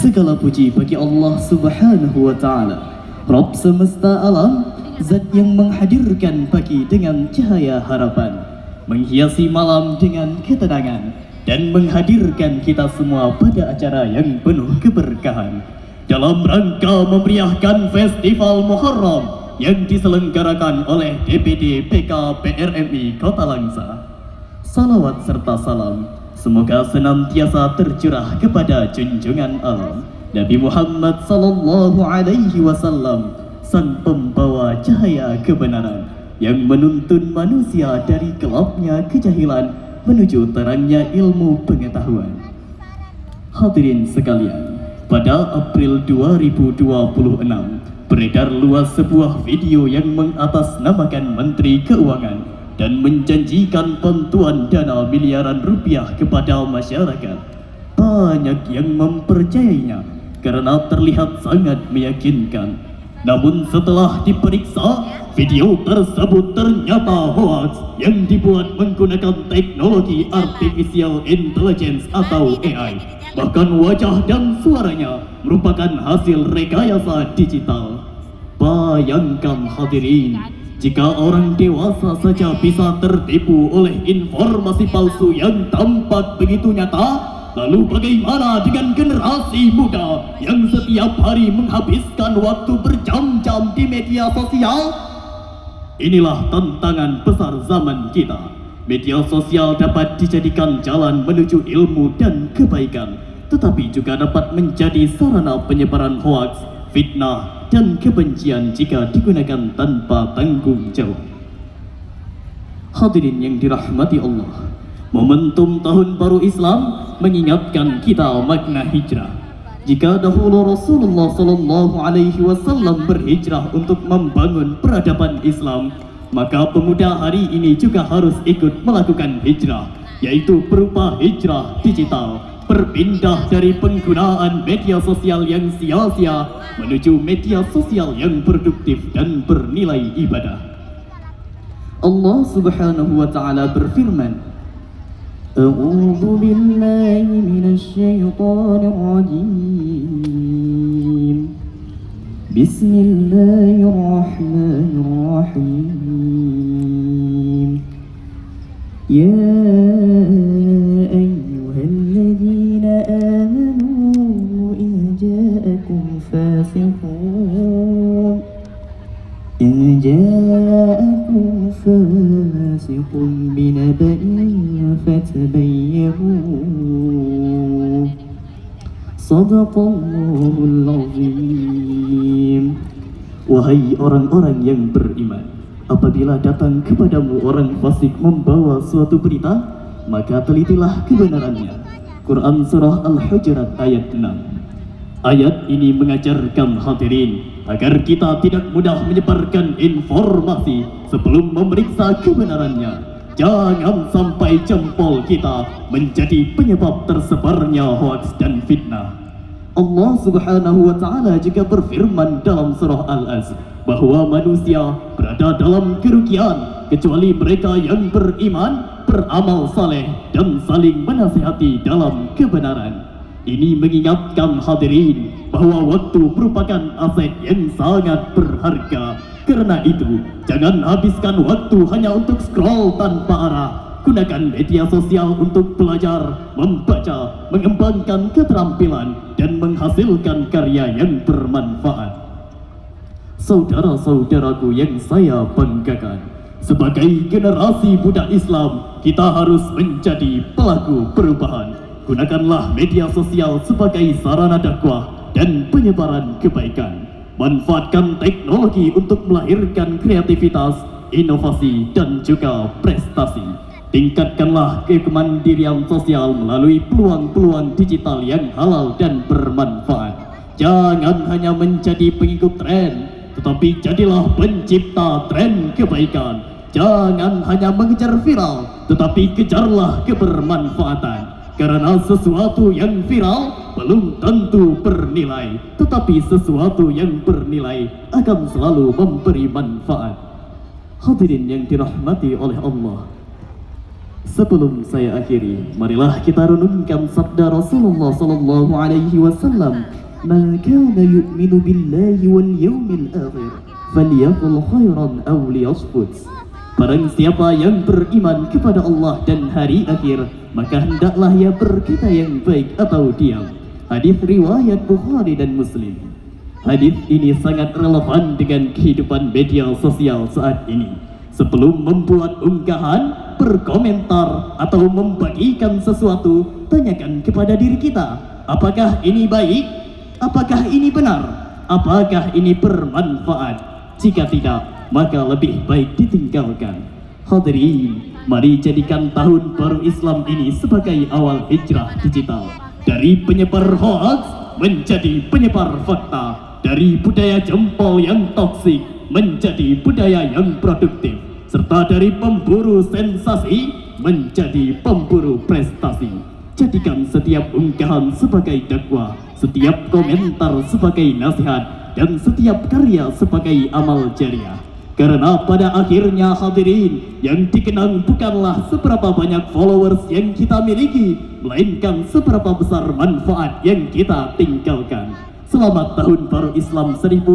Segala puji bagi Allah Subhanahu wa Ta'ala, Rabb semesta alam, Zat yang menghadirkan pagi dengan cahaya harapan, menghiasi malam dengan ketenangan, dan menghadirkan kita semua pada acara yang penuh keberkahan dalam rangka memeriahkan Festival Muharram yang diselenggarakan oleh DPD PK PRMI Kota Langsa. Salawat serta salam semoga senantiasa tercurah kepada junjungan alam Nabi Muhammad sallallahu alaihi wasallam, sang pembawa cahaya kebenaran yang menuntun manusia dari gelapnya kejahilan menuju terangnya ilmu pengetahuan. Hadirin sekalian, pada April 2026 beredar luas sebuah video yang mengatasnamakan Menteri Keuangan dan menjanjikan bantuan dana miliaran rupiah kepada masyarakat. Banyak yang mempercayainya karena terlihat sangat meyakinkan. Namun setelah diperiksa, video tersebut ternyata hoax yang dibuat menggunakan teknologi Artificial Intelligence atau AI. Bahkan wajah dan suaranya merupakan hasil rekayasa digital. Bayangkan hadirin, jika orang dewasa saja bisa tertipu oleh informasi palsu yang tampak begitu nyata, lalu bagaimana dengan generasi muda yang setiap hari menghabiskan waktu berjam-jam di media sosial? Inilah tantangan besar zaman kita. Media sosial dapat dijadikan jalan menuju ilmu dan kebaikan, tetapi juga dapat menjadi sarana penyebaran hoaks, fitnah, dan kebencian jika digunakan tanpa tanggung jawab. Hadirin yang dirahmati Allah, momentum Tahun Baru Islam mengingatkan kita makna hijrah. Jika dahulu Rasulullah sallallahu alaihi wasallam berhijrah untuk membangun peradaban Islam, maka pemuda hari ini juga harus ikut melakukan hijrah, yaitu berupa hijrah digital, berpindah dari penggunaan media sosial yang sia-sia menuju media sosial yang produktif dan bernilai ibadah. Allah Subhanahu wa Ta'ala berfirman, A'udzu billahi minasyaitonir rajim. Bismillahirrahmanirrahim. Ya ayyuhalladzina amanu in ja'akum fasiqun binaba'in fatabayyanu. Shadaqallahul azim. Wahai orang-orang yang beriman, apabila datang kepadamu orang fasik membawa suatu berita, maka telitilah kebenarannya. Quran Surah Al-Hujurat ayat 6. Ayat ini mengajarkan hadirin agar kita tidak mudah menyebarkan informasi sebelum memeriksa kebenarannya. Jangan sampai jempol kita menjadi penyebab tersebarnya hoaks dan fitnah. Allah Subhanahu wa Ta'ala juga berfirman dalam surah Al-Asr bahwa manusia berada dalam kerugian kecuali mereka yang beriman, beramal saleh, dan saling menasihati dalam kebenaran. Ini mengingatkan hadirin bahwa waktu merupakan aset yang sangat berharga. Karena itu, jangan habiskan waktu hanya untuk scroll tanpa arah. Gunakan media sosial untuk belajar, membaca, mengembangkan keterampilan, dan menghasilkan karya yang bermanfaat. Saudara-saudaraku yang saya banggakan, sebagai generasi muda Islam, kita harus menjadi pelaku perubahan. Gunakanlah media sosial sebagai sarana dakwah dan penyebaran kebaikan. Manfaatkan teknologi untuk melahirkan kreativitas, inovasi, dan juga prestasi. Tingkatkanlah kemandirian sosial melalui peluang-peluang digital yang halal dan bermanfaat. Jangan hanya menjadi pengikut tren, tetapi jadilah pencipta tren kebaikan. Jangan hanya mengejar viral, tetapi kejarlah kebermanfaatan. Karena sesuatu yang viral belum tentu bernilai, tetapi sesuatu yang bernilai akan selalu memberi manfaat. Hadirin yang dirahmati oleh Allah, Sebelum saya akhiri, marilah kita renungkan sabda Rasulullah sallallahu alaihi wasallam, "Man kana yu'minu billahi wal yawmil akhir, falyaqul khairan aw liyasmut." Barang siapa yang beriman kepada Allah dan hari akhir, maka hendaklah ia berkata yang baik atau diam. Hadis riwayat Bukhari dan Muslim. Hadis ini sangat relevan dengan kehidupan media sosial saat ini. Sebelum membuat unggahan, berkomentar, atau membagikan sesuatu, tanyakan kepada diri kita, apakah ini baik? Apakah ini benar? Apakah ini bermanfaat? Jika tidak, maka lebih baik ditinggalkan. Hadirin, mari jadikan tahun baru Islam ini sebagai awal hijrah digital. Dari penyebar hoax menjadi penyebar fakta. Dari budaya jempol yang toksik menjadi budaya yang produktif. Serta dari pemburu sensasi menjadi pemburu prestasi. Jadikan setiap unggahan sebagai dakwah, setiap komentar sebagai nasihat, dan setiap karya sebagai amal jariah. Karena pada akhirnya hadirin, yang dikenang bukanlah seberapa banyak followers yang kita miliki, melainkan seberapa besar manfaat yang kita tinggalkan. Selamat Tahun Baru Islam 1400